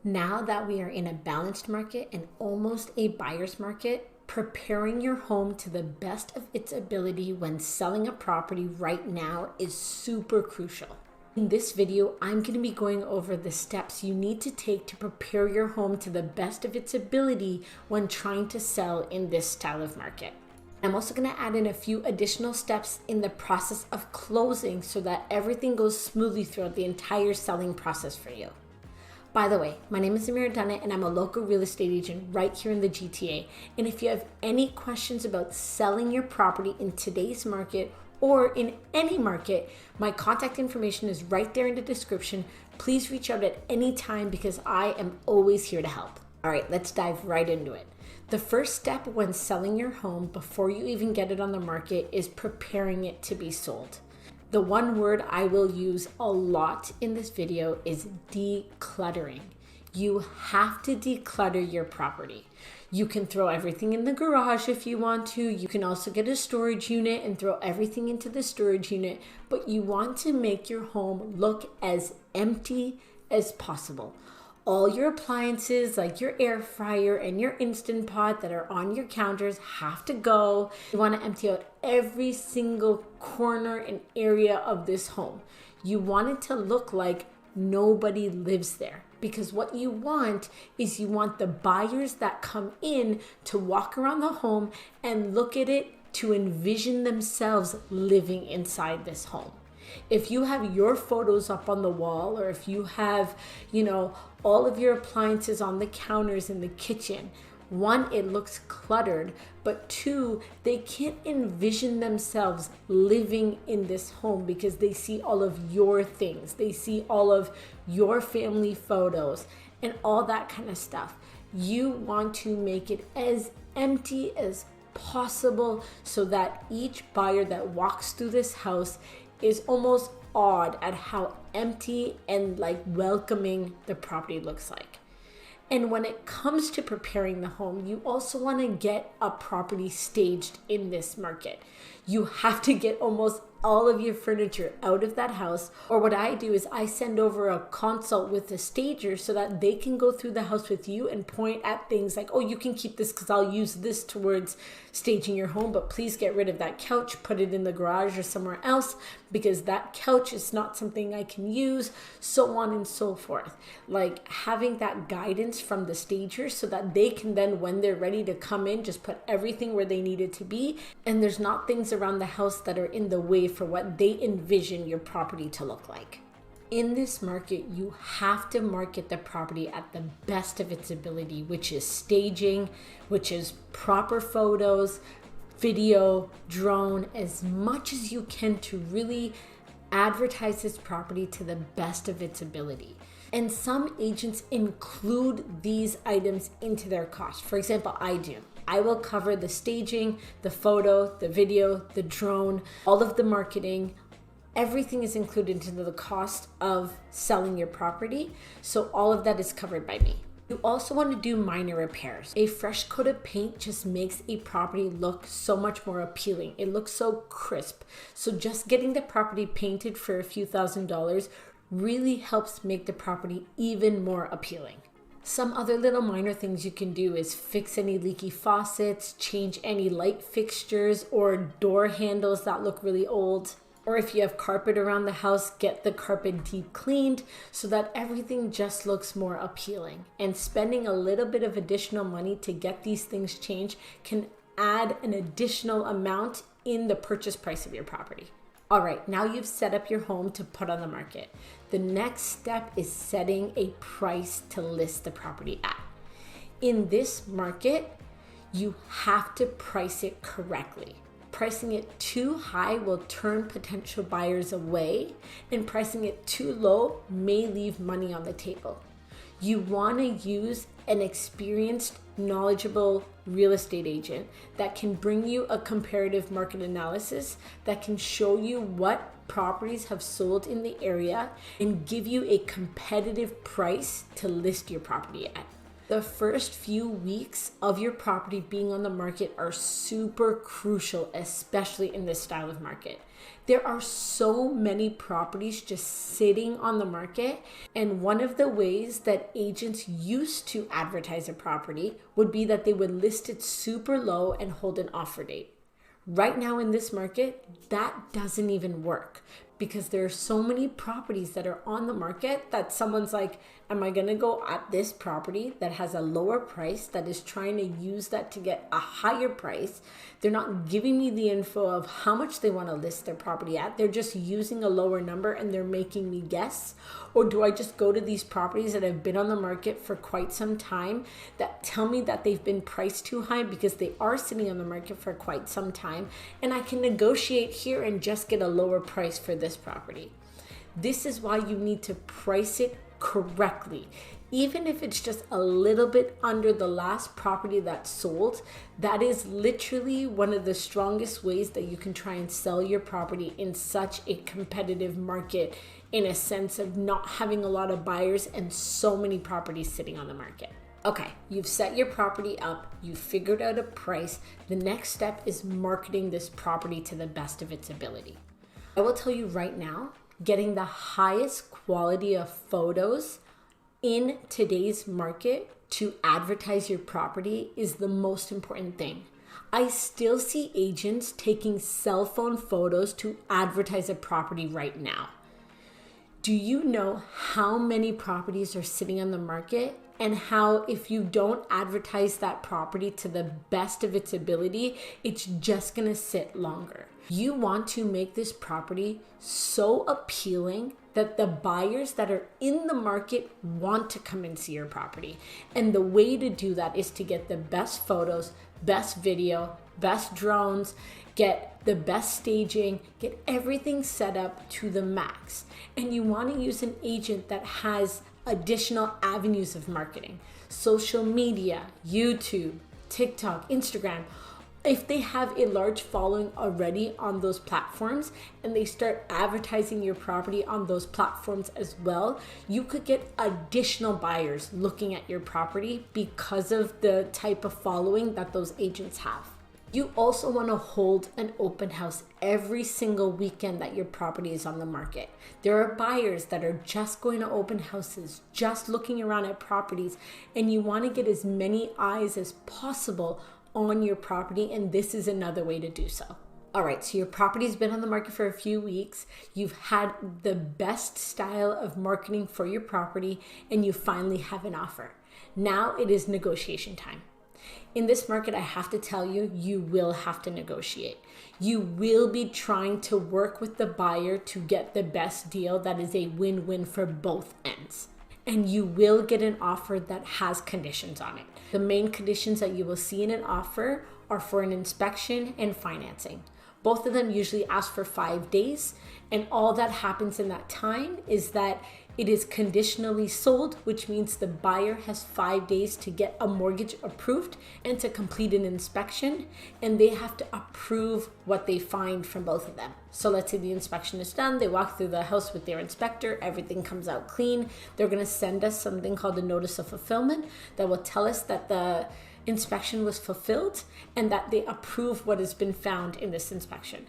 Now that we are in a balanced market and almost a buyer's market, preparing your home to the best of its ability when selling a property right now is super crucial. In this video, I'm going to be going over the steps you need to take to prepare your home to the best of its ability when trying to sell in this style of market. I'm also going to add in a few additional steps in the process of closing so that everything goes smoothly throughout the entire selling process for you. By the way, my name is Zamira Dunnet and I'm a local real estate agent right here in the GTA. And if you have any questions about selling your property in today's market or in any market, my contact information is right there in the description. Please reach out at any time because I am always here to help. All right, let's dive right into it. The first step when selling your home before you even get it on the market is preparing it to be sold. The one word I will use a lot in this video is decluttering. You have to declutter your property. You can throw everything in the garage if you want to. You can also get a storage unit and throw everything into the storage unit, but you want to make your home look as empty as possible. All your appliances like your air fryer and your Instant Pot that are on your counters have to go. You want to empty out every single corner and area of this home. You want it to look like nobody lives there, because what you want is you want the buyers that come in to walk around the home and look at it to envision themselves living inside this home. If you have your photos up on the wall, or if you have, all of your appliances on the counters in the kitchen, one, it looks cluttered, but two, they can't envision themselves living in this home because they see all of your things. They see all of your family photos and all that kind of stuff. You want to make it as empty as possible so that each buyer that walks through this house is almost awed at how empty and welcoming the property looks like. And when it comes to preparing the home, you also want to get a property staged in this market. You have to get almost all of your furniture out of that house, or what I do is I send over a consult with the stager so that they can go through the house with you and point at things like, oh, you can keep this because I'll use this towards staging your home, but please get rid of that couch, put it in the garage or somewhere else because that couch is not something I can use, so on and so forth. Like having that guidance from the stager so that they can then, when they're ready to come in, just put everything where they need it to be, and there's not things around the house that are in the way for what they envision your property to look like. In this market, you have to market the property at the best of its ability, which is staging, which is proper photos, video, drone, as much as you can to really advertise this property to the best of its ability. And some agents include these items into their cost. For example, I do. I will cover the staging, the photo, the video, the drone, all of the marketing. Everything is included into the cost of selling your property. So all of that is covered by me. You also want to do minor repairs. A fresh coat of paint just makes a property look so much more appealing. It looks so crisp. So just getting the property painted for a few $1,000s really helps make the property even more appealing. Some other little minor things you can do is fix any leaky faucets, change any light fixtures or door handles that look really old. Or if you have carpet around the house, get the carpet deep cleaned so that everything just looks more appealing. And spending a little bit of additional money to get these things changed can add an additional amount in the purchase price of your property. All right, now you've set up your home to put on the market. The next step is setting a price to list the property at. In this market, you have to price it correctly. Pricing it too high will turn potential buyers away, and pricing it too low may leave money on the table. You want to use an experienced, knowledgeable real estate agent that can bring you a comparative market analysis that can show you what properties have sold in the area and give you a competitive price to list your property at. The first few weeks of your property being on the market are super crucial, especially in this style of market. There are so many properties just sitting on the market, and one of the ways that agents used to advertise a property would be that they would list it super low and hold an offer date. Right now in this market, that doesn't even work because there are so many properties that are on the market that someone's like, am I going to go at this property that has a lower price that is trying to use that to get a higher price? They're not giving me the info of how much they want to list their property at. They're just using a lower number and they're making me guess. Or do I just go to these properties that have been on the market for quite some time that tell me that they've been priced too high because they are sitting on the market for quite some time, and I can negotiate here and just get a lower price for this property? This is why you need to price it correctly. Even if it's just a little bit under the last property that sold, that is literally one of the strongest ways that you can try and sell your property in such a competitive market, in a sense of not having a lot of buyers and so many properties sitting on the market. Okay, you've set your property up, you've figured out a price. The next step is marketing this property to the best of its ability. I will tell you right now, getting the highest quality of photos in today's market to advertise your property is the most important thing. I still see agents taking cell phone photos to advertise a property right now. Do you know how many properties are sitting on the market, and how if you don't advertise that property to the best of its ability, it's just gonna sit longer? You want to make this property so appealing that the buyers that are in the market want to come and see your property. And the way to do that is to get the best photos, best video, best drones, get the best staging, get everything set up to the max. And you want to use an agent that has additional avenues of marketing: social media, YouTube, TikTok, Instagram. If they have a large following already on those platforms and they start advertising your property on those platforms as well, you could get additional buyers looking at your property because of the type of following that those agents have. You also want to hold an open house every single weekend that your property is on the market. There are buyers that are just going to open houses, just looking around at properties, and you want to get as many eyes as possible on your property, and this is another way to do so. All right, so your property's been on the market for a few weeks. You've had the best style of marketing for your property, and you finally have an offer. Now it is negotiation time. In this market, I have to tell you, you will have to negotiate. You will be trying to work with the buyer to get the best deal that is a win-win for both ends. And you will get an offer that has conditions on it. The main conditions that you will see in an offer are for an inspection and financing. Both of them usually ask for 5 days, and all that happens in that time is that it is conditionally sold, which means the buyer has 5 days to get a mortgage approved and to complete an inspection, and they have to approve what they find from both of them. So let's say the inspection is done, they walk through the house with their inspector, everything comes out clean. They're gonna send us something called a notice of fulfillment that will tell us that the inspection was fulfilled and that they approve what has been found in this inspection.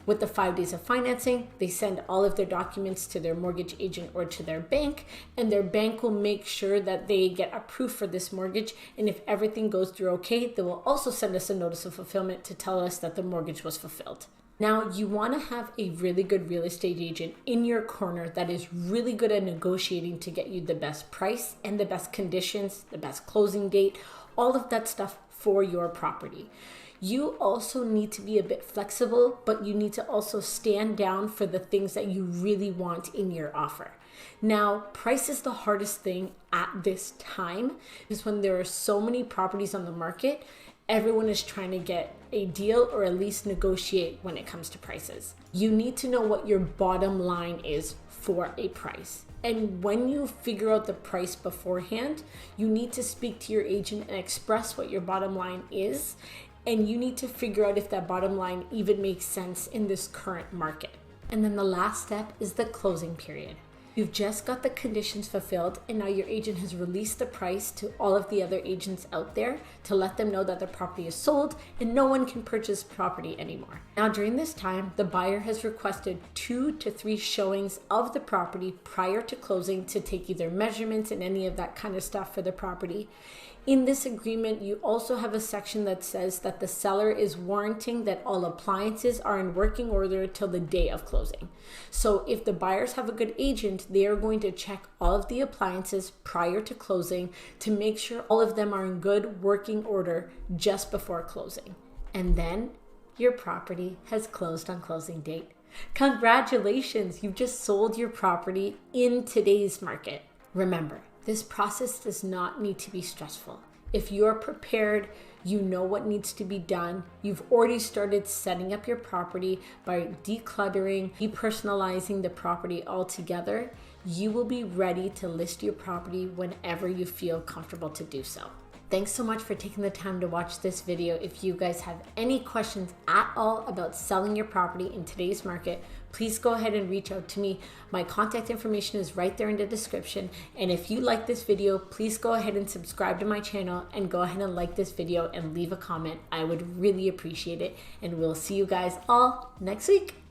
With the 5 days of financing, they send all of their documents to their mortgage agent or to their bank, and their bank will make sure that they get approved for this mortgage. And if everything goes through okay, they will also send us a notice of fulfillment to tell us that the mortgage was fulfilled. Now, you want to have a really good real estate agent in your corner that is really good at negotiating to get you the best price and the best conditions, the best closing date, all of that stuff for your property. You also need to be a bit flexible, but you need to also stand down for the things that you really want in your offer. Now, price is the hardest thing at this time, because when there are so many properties on the market, everyone is trying to get a deal or at least negotiate when it comes to prices. You need to know what your bottom line is for a price. And when you figure out the price beforehand, you need to speak to your agent and express what your bottom line is. And you need to figure out if that bottom line even makes sense in this current market. And then the last step is the closing period. You've just got the conditions fulfilled, and now your agent has released the price to all of the other agents out there to let them know that the property is sold and no one can purchase property anymore. Now, during this time, the buyer has requested 2 to 3 showings of the property prior to closing to take either measurements and any of that kind of stuff for the property. In this agreement, you also have a section that says that the seller is warranting that all appliances are in working order till the day of closing. So if the buyers have a good agent, they are going to check all of the appliances prior to closing to make sure all of them are in good working order just before closing. And then your property has closed on closing date. Congratulations, you've just sold your property in today's market. Remember, this process does not need to be stressful. If you're prepared, you know what needs to be done. You've already started setting up your property by decluttering, depersonalizing the property altogether. You will be ready to list your property whenever you feel comfortable to do so. Thanks so much for taking the time to watch this video. If you guys have any questions at all about selling your property in today's market, please go ahead and reach out to me. My contact information is right there in the description. And if you like this video, please go ahead and subscribe to my channel and go ahead and like this video and leave a comment. I would really appreciate it. And we'll see you guys all next week.